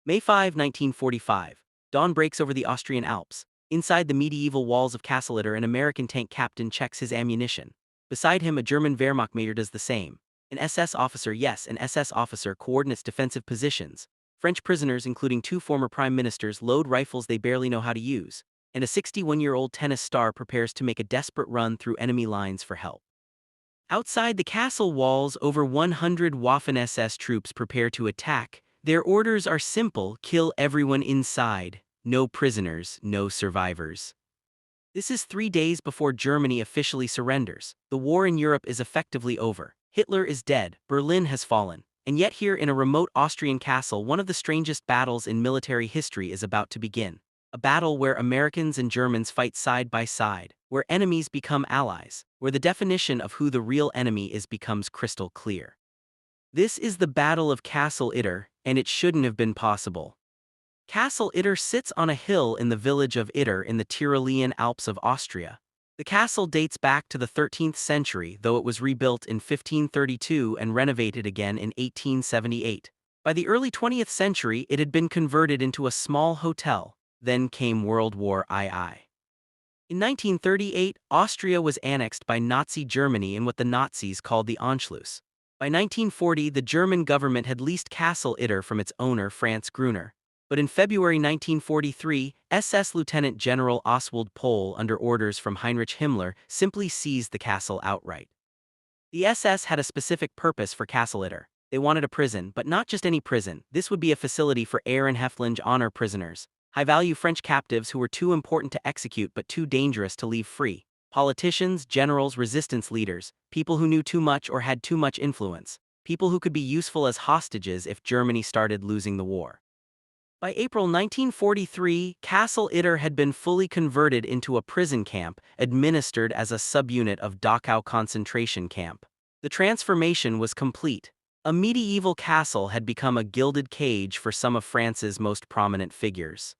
May 5, 1945. Dawn breaks over the Austrian Alps. Inside the medieval walls of Castle Itter, an American tank captain checks his ammunition. Beside him, a German Wehrmacht major does the same. An SS officer, yes, an SS officer, coordinates defensive positions. French prisoners, including two former prime ministers, load rifles they barely know how to use. And a 61-year-old tennis star prepares to make a desperate run through enemy lines for help. Outside the castle walls, over 100 Waffen-SS troops prepare to attack. Their orders are simple: kill everyone inside, no prisoners, no survivors. This is 3 days before Germany officially surrenders. The war in Europe is effectively over. Hitler is dead, Berlin has fallen. And yet here in a remote Austrian castle, one of the strangest battles in military history is about to begin. A battle where Americans and Germans fight side by side, where enemies become allies, where the definition of who the real enemy is becomes crystal clear. This is the Battle of Castle Itter, and it shouldn't have been possible. Castle Itter sits on a hill in the village of Itter in the Tyrolean Alps of Austria. The castle dates back to the 13th century, though it was rebuilt in 1532 and renovated again in 1878. By the early 20th century, it had been converted into a small hotel. Then came World War II. In 1938, Austria was annexed by Nazi Germany in what the Nazis called the Anschluss. By 1940, the German government had leased Castle Itter from its owner, Franz Gruner. But in February 1943, SS Lieutenant General Oswald Pohl, under orders from Heinrich Himmler, simply seized the castle outright. The SS had a specific purpose for Castle Itter. They wanted a prison, but not just any prison. This would be a facility for Ehrenhäftlinge honor prisoners, high-value French captives who were too important to execute but too dangerous to leave free. Politicians, generals, resistance leaders, people who knew too much or had too much influence, people who could be useful as hostages if Germany started losing the war. By April 1943, Castle Itter had been fully converted into a prison camp, administered as a subunit of Dachau concentration camp. The transformation was complete. A medieval castle had become a gilded cage for some of France's most prominent figures.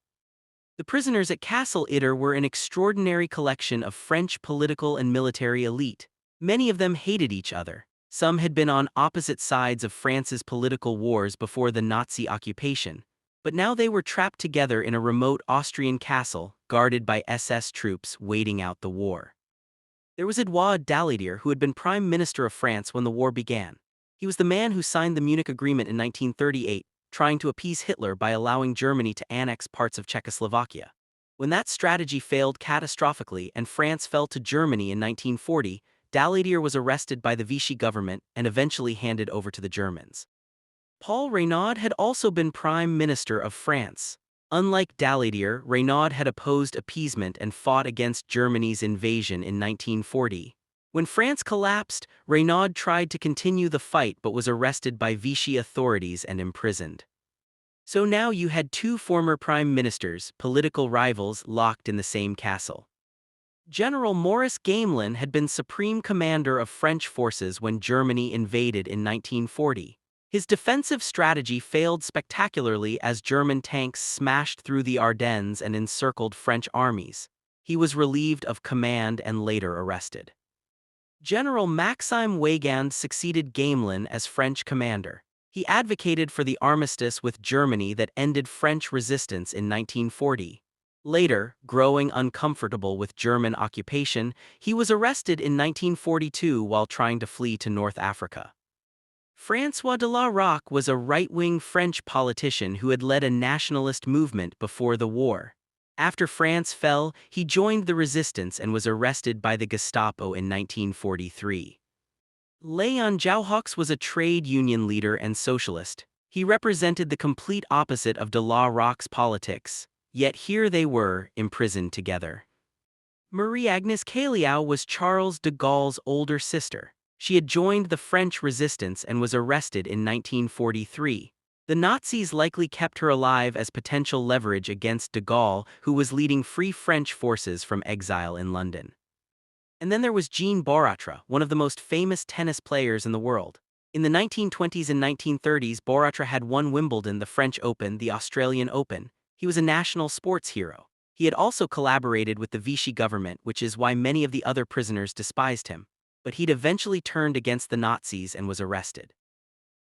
The prisoners at Castle Itter were an extraordinary collection of French political and military elite. Many of them hated each other. Some had been on opposite sides of France's political wars before the Nazi occupation. But now they were trapped together in a remote Austrian castle, guarded by SS troops waiting out the war. There was Édouard Daladier, who had been Prime Minister of France when the war began. He was the man who signed the Munich Agreement in 1938, trying to appease Hitler by allowing Germany to annex parts of Czechoslovakia. When that strategy failed catastrophically and France fell to Germany in 1940, Daladier was arrested by the Vichy government and eventually handed over to the Germans. Paul Reynaud had also been Prime Minister of France. Unlike Daladier, Reynaud had opposed appeasement and fought against Germany's invasion in 1940. When France collapsed, Reynaud tried to continue the fight but was arrested by Vichy authorities and imprisoned. So now you had two former prime ministers, political rivals, locked in the same castle. General Maurice Gamelin had been supreme commander of French forces when Germany invaded in 1940. His defensive strategy failed spectacularly as German tanks smashed through the Ardennes and encircled French armies. He was relieved of command and later arrested. General Maxime Weygand succeeded Gamelin as French commander. He advocated for the armistice with Germany that ended French resistance in 1940. Later, growing uncomfortable with German occupation, he was arrested in 1942 while trying to flee to North Africa. François de la Roque was a right-wing French politician who had led a nationalist movement before the war. After France fell, he joined the resistance and was arrested by the Gestapo in 1943. Léon Jouhaux was a trade union leader and socialist. He represented the complete opposite of de la Roque's politics, yet here they were, imprisoned together. Marie-Agnes Callao was Charles de Gaulle's older sister. She had joined the French resistance and was arrested in 1943. The Nazis likely kept her alive as potential leverage against de Gaulle, who was leading Free French forces from exile in London. And then there was Jean Borotra, one of the most famous tennis players in the world. In the 1920s and 1930s, Borotra had won Wimbledon, the French Open, the Australian Open. He was a national sports hero. He had also collaborated with the Vichy government, which is why many of the other prisoners despised him. But he'd eventually turned against the Nazis and was arrested.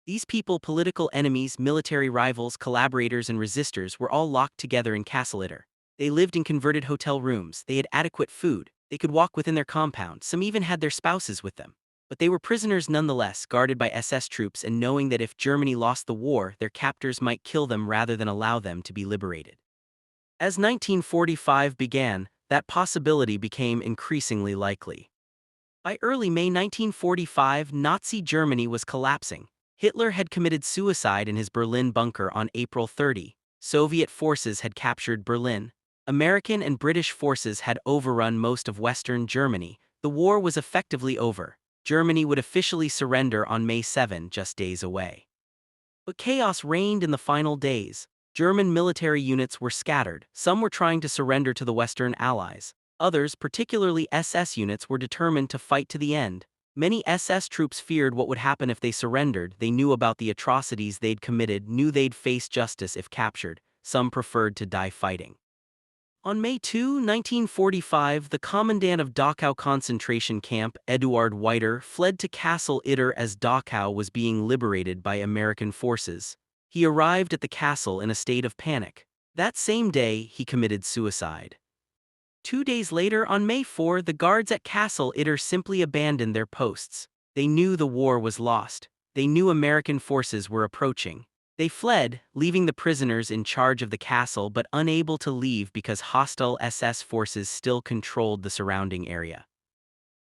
These people, political enemies, military rivals, collaborators, and resistors, were all locked together in Castle Itter. They lived in converted hotel rooms, they had adequate food, they could walk within their compound, some even had their spouses with them. But they were prisoners nonetheless, guarded by SS troops and knowing that if Germany lost the war, their captors might kill them rather than allow them to be liberated. As 1945 began, that possibility became increasingly likely. By early May 1945, Nazi Germany was collapsing. Hitler had committed suicide in his Berlin bunker on April 30. Soviet forces had captured Berlin. American and British forces had overrun most of Western Germany. The war was effectively over. Germany would officially surrender on May 7, just days away. But chaos reigned in the final days. German military units were scattered. Some were trying to surrender to the Western Allies. Others, particularly SS units, were determined to fight to the end. Many SS troops feared what would happen if they surrendered. They knew about the atrocities they'd committed, knew they'd face justice if captured. Some preferred to die fighting. On May 2, 1945, the commandant of Dachau concentration camp, Eduard Weiter, fled to Castle Itter as Dachau was being liberated by American forces. He arrived at the castle in a state of panic. That same day, he committed suicide. 2 days later, on May 4, the guards at Castle Itter simply abandoned their posts. They knew the war was lost. They knew American forces were approaching. They fled, leaving the prisoners in charge of the castle but unable to leave because hostile SS forces still controlled the surrounding area.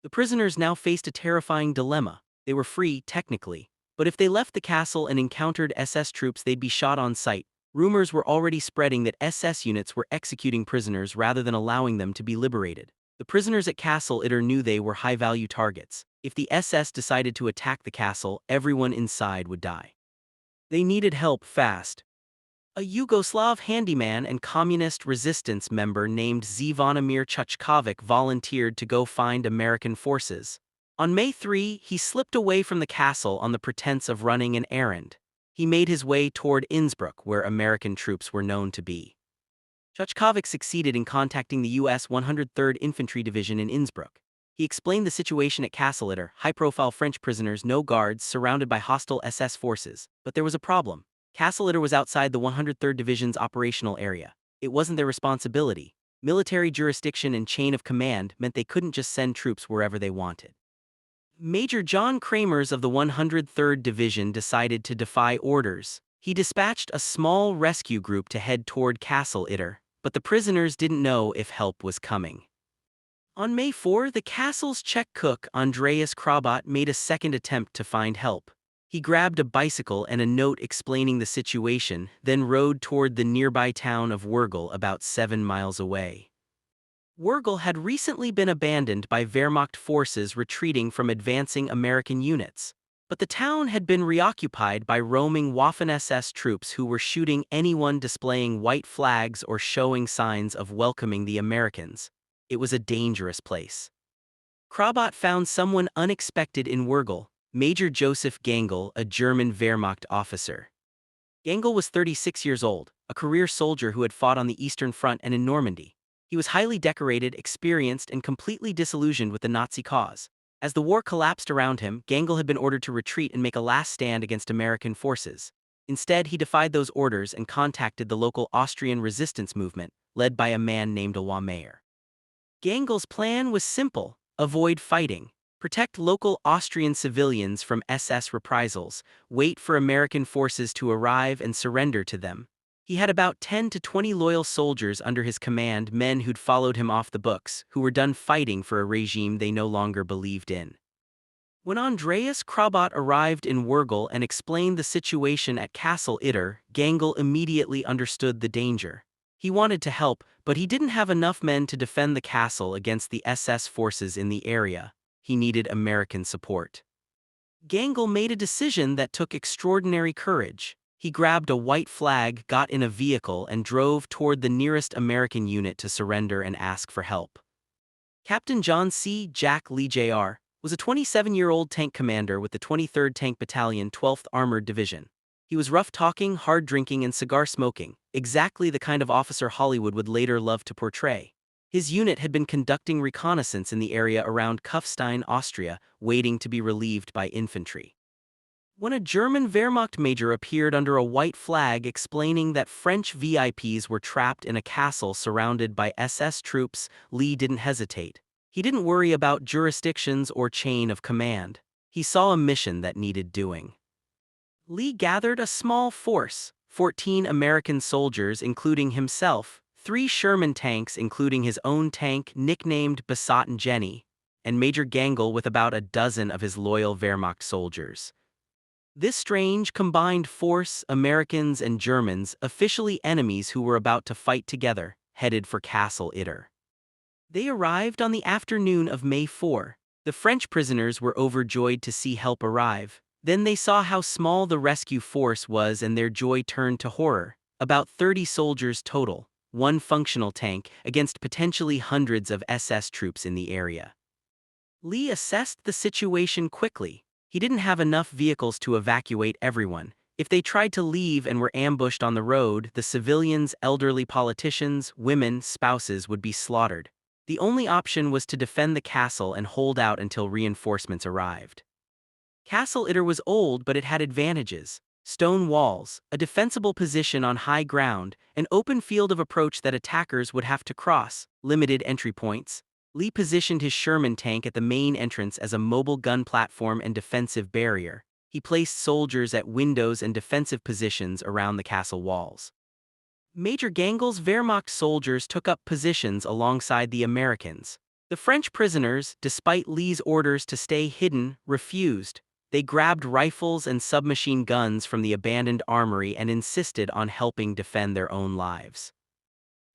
The prisoners now faced a terrifying dilemma. They were free, technically, but if they left the castle and encountered SS troops, they'd be shot on sight. Rumors were already spreading that SS units were executing prisoners rather than allowing them to be liberated. The prisoners at Castle Itter knew they were high-value targets. If the SS decided to attack the castle, everyone inside would die. They needed help fast. A Yugoslav handyman and communist resistance member named Zvonimir Chuchkovic volunteered to go find American forces. On May 3, he slipped away from the castle on the pretense of running an errand. He made his way toward Innsbruck, where American troops were known to be. Chuchkovic succeeded in contacting the U.S. 103rd Infantry Division in Innsbruck. He explained the situation at Castle Itter: high-profile French prisoners, no guards, surrounded by hostile SS forces. But there was a problem. Castle Itter was outside the 103rd Division's operational area. It wasn't their responsibility. Military jurisdiction and chain of command meant they couldn't just send troops wherever they wanted. Major John Kramers of the 103rd Division decided to defy orders. He dispatched a small rescue group to head toward Castle Itter, but the prisoners didn't know if help was coming. On May 4, the castle's Czech cook, Andreas Krabat, made a second attempt to find help. He grabbed a bicycle and a note explaining the situation, then rode toward the nearby town of Wurgl, about 7 miles away. Wurgl had recently been abandoned by Wehrmacht forces retreating from advancing American units. But the town had been reoccupied by roaming Waffen-SS troops who were shooting anyone displaying white flags or showing signs of welcoming the Americans. It was a dangerous place. Krabat found someone unexpected in Wurgl: Major Joseph Gangl, a German Wehrmacht officer. Gangl was 36 years old, a career soldier who had fought on the Eastern Front and in Normandy. He was highly decorated, experienced, and completely disillusioned with the Nazi cause. As the war collapsed around him, Gangl had been ordered to retreat and make a last stand against American forces. Instead, he defied those orders and contacted the local Austrian resistance movement, led by a man named Eloi Mayer. Gangl's plan was simple: avoid fighting, protect local Austrian civilians from SS reprisals, wait for American forces to arrive and surrender to them. He had about 10 to 20 loyal soldiers under his command, men who'd followed him off the books, who were done fighting for a regime they no longer believed in. When Andreas Krabat arrived in Wurgl and explained the situation at Castle Itter, Gangl immediately understood the danger. He wanted to help, but he didn't have enough men to defend the castle against the SS forces in the area. He needed American support. Gangl made a decision that took extraordinary courage. He grabbed a white flag, got in a vehicle, and drove toward the nearest American unit to surrender and ask for help. Captain John C. Jack Lee Jr. was a 27-year-old tank commander with the 23rd Tank Battalion, 12th Armored Division. He was rough-talking, hard-drinking, and cigar-smoking, exactly the kind of officer Hollywood would later love to portray. His unit had been conducting reconnaissance in the area around Kufstein, Austria, waiting to be relieved by infantry. when a German Wehrmacht major appeared under a white flag explaining that French VIPs were trapped in a castle surrounded by SS troops, Lee didn't hesitate. He didn't worry about jurisdictions or chain of command. He saw a mission that needed doing. Lee gathered a small force, 14 American soldiers including himself, 3 Sherman tanks including his own tank nicknamed Basat and Jenny, and Major Gangl with about a dozen of his loyal Wehrmacht soldiers. This strange combined force, Americans and Germans, officially enemies who were about to fight together, headed for Castle Itter. They arrived on the afternoon of May 4. The French prisoners were overjoyed to see help arrive. Then they saw how small the rescue force was and their joy turned to horror. About 30 soldiers total, 1 functional tank, against potentially hundreds of SS troops in the area. Lee assessed the situation quickly. He didn't have enough vehicles to evacuate everyone. If they tried to leave and were ambushed on the road, the civilians, elderly politicians, women, spouses would be slaughtered. The only option was to defend the castle and hold out until reinforcements arrived. Castle Itter was old, but it had advantages: stone walls, a defensible position on high ground, an open field of approach that attackers would have to cross, limited entry points. Lee positioned his Sherman tank at the main entrance as a mobile gun platform and defensive barrier. He placed soldiers at windows and defensive positions around the castle walls. Major Gangl's Wehrmacht soldiers took up positions alongside the Americans. The French prisoners, despite Lee's orders to stay hidden, refused. They grabbed rifles and submachine guns from the abandoned armory and insisted on helping defend their own lives.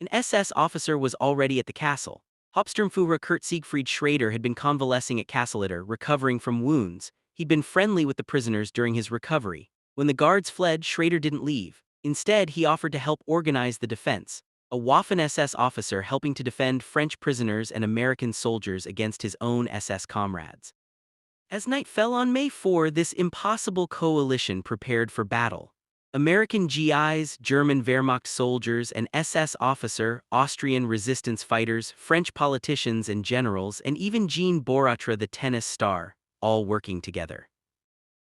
An SS officer was already at the castle. Hauptsturmführer Kurt Siegfried Schrader had been convalescing at Castle Itter, recovering from wounds. He'd been friendly with the prisoners during his recovery. When the guards fled, Schrader didn't leave. Instead, he offered to help organize the defense, a Waffen-SS officer helping to defend French prisoners and American soldiers against his own SS comrades. As night fell on May 4, this impossible coalition prepared for battle. American GIs, German Wehrmacht soldiers, an SS officer, Austrian resistance fighters, French politicians and generals, and even Jean Boratra, the tennis star, all working together.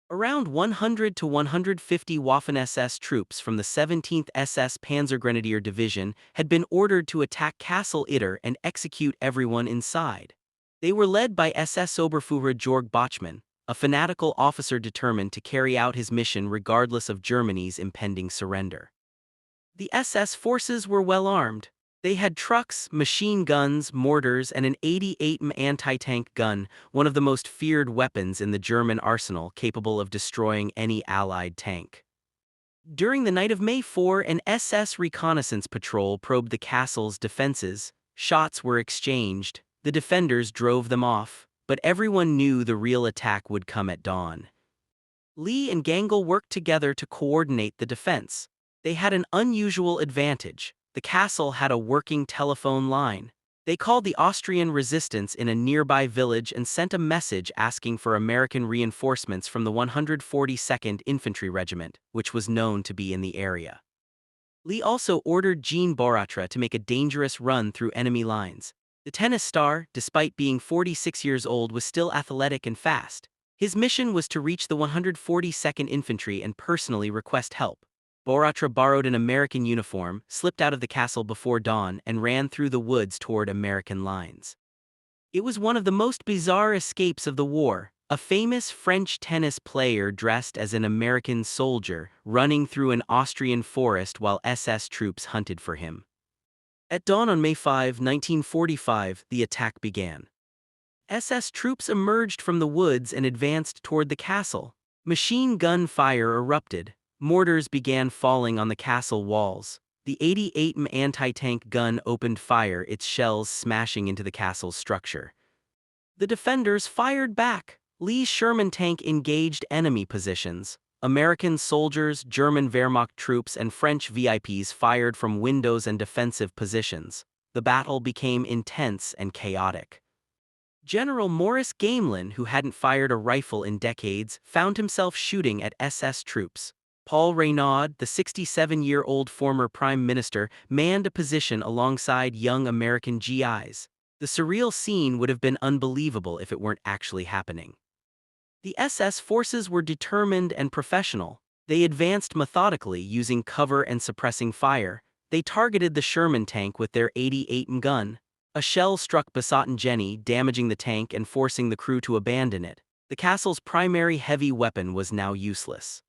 Around 100 to 150 Waffen-SS troops from the 17th SS Panzergrenadier Division had been ordered to attack Castle Itter and execute everyone inside. They were led by SS Oberführer Georg Bachmann, a fanatical officer determined to carry out his mission regardless of Germany's impending surrender. The SS forces were well armed. They had trucks, machine guns, mortars, and an 88 mm anti-tank gun, one of the most feared weapons in the German arsenal, capable of destroying any Allied tank. During the night of May 4, an SS reconnaissance patrol probed the castle's defenses. Shots were exchanged. The defenders drove them off, but everyone knew the real attack would come at dawn. Lee and Gangl worked together to coordinate the defense. They had an unusual advantage. The castle had a working telephone line. They called the Austrian resistance in a nearby village and sent a message asking for American reinforcements from the 142nd Infantry Regiment, which was known to be in the area. Lee also ordered Jean Boratra to make a dangerous run through enemy lines. The tennis star, despite being 46 years old, was still athletic and fast. His mission was to reach the 142nd Infantry and personally request help. Boratra borrowed an American uniform, slipped out of the castle before dawn, and ran through the woods toward American lines. It was one of the most bizarre escapes of the war. A famous French tennis player dressed as an American soldier, running through an Austrian forest while SS troops hunted for him. At dawn on May 5, 1945, the attack began. SS troops emerged from the woods and advanced toward the castle. Machine gun fire erupted. Mortars began falling on the castle walls. The 88 mm anti-tank gun opened fire, its shells smashing into the castle's structure. The defenders fired back. Lee's Sherman tank engaged enemy positions. American soldiers, German Wehrmacht troops, and French VIPs fired from windows and defensive positions. The battle became intense and chaotic. General Maurice Gamelin, who hadn't fired a rifle in decades, found himself shooting at SS troops. Paul Reynaud, the 67-year-old former prime minister, manned a position alongside young American GIs. The surreal scene would have been unbelievable if it weren't actually happening. The SS forces were determined and professional. They advanced methodically using cover and suppressing fire. They targeted the Sherman tank with their 88 gun. A shell struck Besotten Jenny, damaging the tank and forcing the crew to abandon it. The castle's primary heavy weapon was now useless.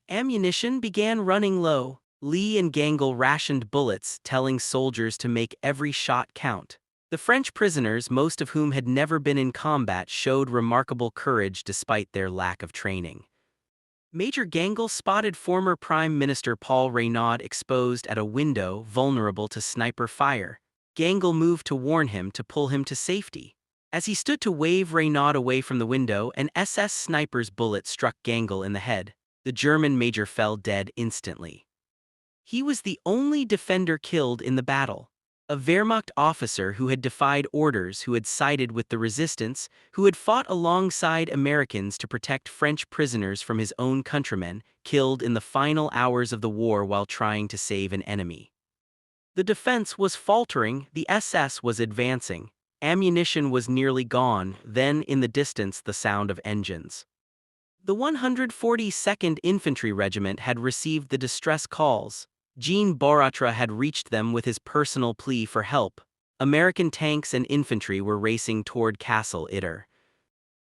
Ammunition began running low. Lee and Gangl rationed bullets, telling soldiers to make every shot count. The French prisoners, most of whom had never been in combat, showed remarkable courage despite their lack of training. Major Gangl spotted former Prime Minister Paul Reynaud exposed at a window, vulnerable to sniper fire. Gangl moved to warn him to pull him to safety. As he stood to wave Reynaud away from the window, an SS sniper's bullet struck Gangl in the head. The German major fell dead instantly. He was the only defender killed in the battle. A Wehrmacht officer who had defied orders, who had sided with the resistance, who had fought alongside Americans to protect French prisoners from his own countrymen, killed in the final hours of the war while trying to save an enemy. The defense was faltering, the SS was advancing. Ammunition was nearly gone, then in the distance the sound of engines. The 142nd Infantry Regiment had received the distress calls. Jean Baratra had reached them with his personal plea for help. American tanks and infantry were racing toward Castle Itter.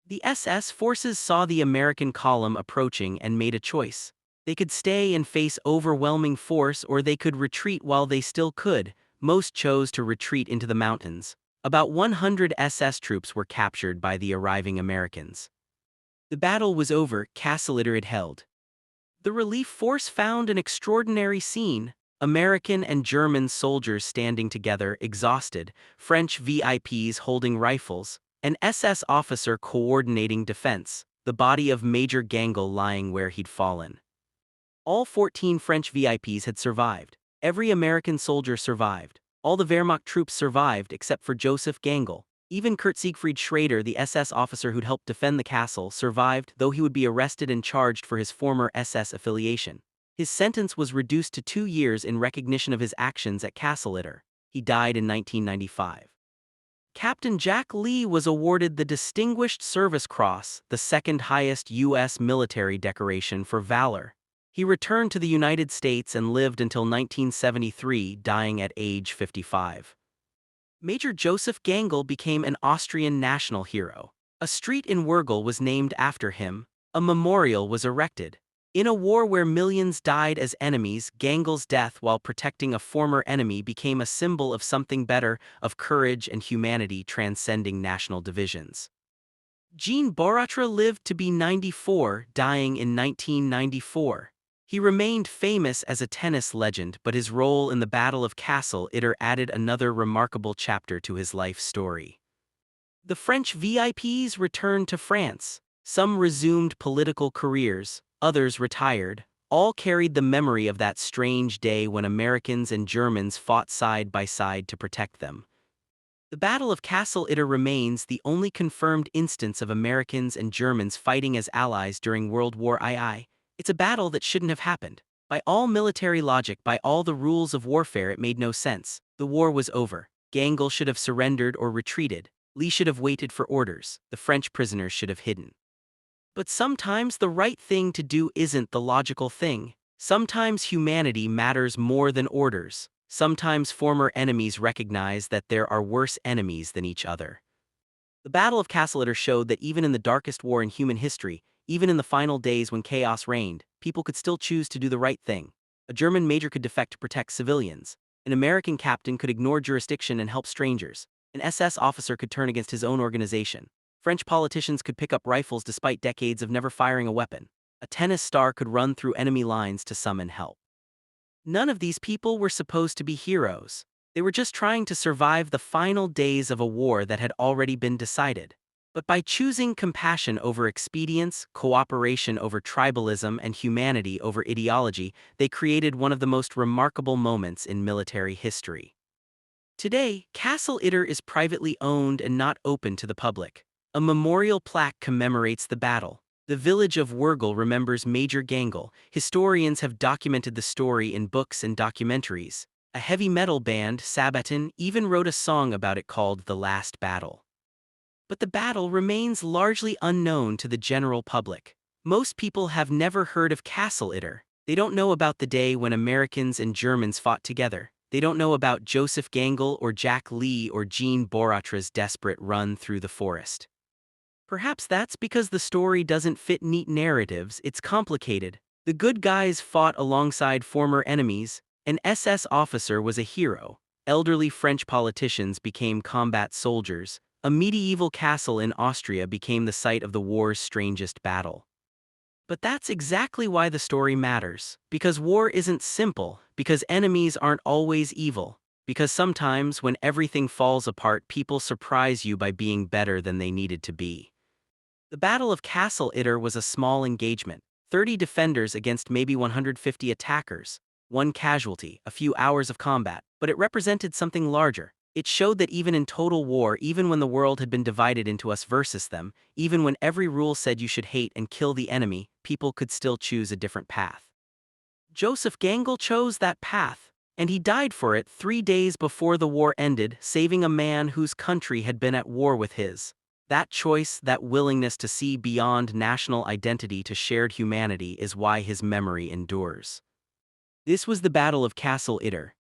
The SS forces saw the American column approaching and made a choice. They could stay and face overwhelming force, or they could retreat while they still could. Most chose to retreat into the mountains. About 100 SS troops were captured by the arriving Americans. The battle was over, Castle Itter had held. The relief force found an extraordinary scene. American and German soldiers standing together, exhausted, French VIPs holding rifles, an SS officer coordinating defense, the body of Major Gangl lying where he'd fallen. All 14 French VIPs had survived. Every American soldier survived. All the Wehrmacht troops survived except for Joseph Gangl. Even Kurt Siegfried Schrader, the SS officer who'd helped defend the castle, survived, though he would be arrested and charged for his former SS affiliation. His sentence was reduced to 2 years in recognition of his actions at Castle Itter. He died in 1995. Captain Jack Lee was awarded the Distinguished Service Cross, the second highest U.S. military decoration for valor. He returned to the United States and lived until 1973, dying at age 55. Major Joseph Gangl became an Austrian national hero. A street in Wurgl was named after him. A memorial was erected. In a war where millions died as enemies, Gangl's death while protecting a former enemy became a symbol of something better, of courage and humanity transcending national divisions. Jean Baratra lived to be 94, dying in 1994. He remained famous as a tennis legend, but his role in the Battle of Castle Itter added another remarkable chapter to his life story. The French VIPs returned to France. Some resumed political careers, others retired. All carried the memory of that strange day when Americans and Germans fought side by side to protect them. The Battle of Castle Itter remains the only confirmed instance of Americans and Germans fighting as allies during World War II. It's a battle that shouldn't have happened. By all military logic, by all the rules of warfare, it made no sense. The war was over. Gangl should have surrendered or retreated. Lee should have waited for orders. The French prisoners should have hidden. But sometimes the right thing to do isn't the logical thing. Sometimes humanity matters more than orders. Sometimes former enemies recognize that there are worse enemies than each other. The Battle of Castle Itter showed that even in the darkest war in human history, even in the final days when chaos reigned, people could still choose to do the right thing. A German major could defect to protect civilians. An American captain could ignore jurisdiction and help strangers. An SS officer could turn against his own organization. French politicians could pick up rifles despite decades of never firing a weapon. A tennis star could run through enemy lines to summon help. None of these people were supposed to be heroes. They were just trying to survive the final days of a war that had already been decided. But by choosing compassion over expedience, cooperation over tribalism, and humanity over ideology, they created one of the most remarkable moments in military history. Today, Castle Itter is privately owned and not open to the public. A memorial plaque commemorates the battle. The village of Wurgl remembers Major Gangl. Historians have documented the story in books and documentaries. A heavy metal band, Sabaton, even wrote a song about it called The Last Battle. but the battle remains largely unknown to the general public. Most people have never heard of Castle Itter. They don't know about the day when Americans and Germans fought together. They don't know about Joseph Gangl or Jack Lee or Jean Boratra's desperate run through the forest. Perhaps that's because the story doesn't fit neat narratives, it's complicated. The good guys fought alongside former enemies, an SS officer was a hero, elderly French politicians became combat soldiers, a medieval castle in Austria became the site of the war's strangest battle. But that's exactly why the story matters. Because war isn't simple, because enemies aren't always evil, because sometimes when everything falls apart people surprise you by being better than they needed to be. The Battle of Castle Itter was a small engagement, 30 defenders against maybe 150 attackers, one casualty, a few hours of combat, but it represented something larger. It showed that even in total war, even when the world had been divided into us versus them, even when every rule said you should hate and kill the enemy, people could still choose a different path. Joseph Gangl chose that path, and he died for it 3 days before the war ended, saving a man whose country had been at war with his. That choice, that willingness to see beyond national identity to shared humanity is why his memory endures. This was the Battle of Castle Itter.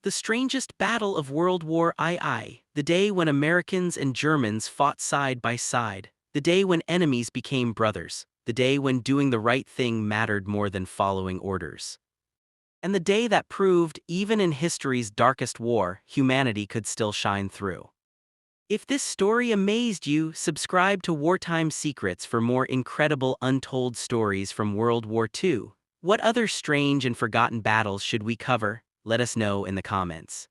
The strangest battle of World War II, the day when Americans and Germans fought side by side, the day when enemies became brothers, the day when doing the right thing mattered more than following orders. And the day that proved, even in history's darkest war, humanity could still shine through. If this story amazed you, subscribe to Wartime Secrets for more incredible untold stories from World War II. What other strange and forgotten battles should we cover? Let us know in the comments.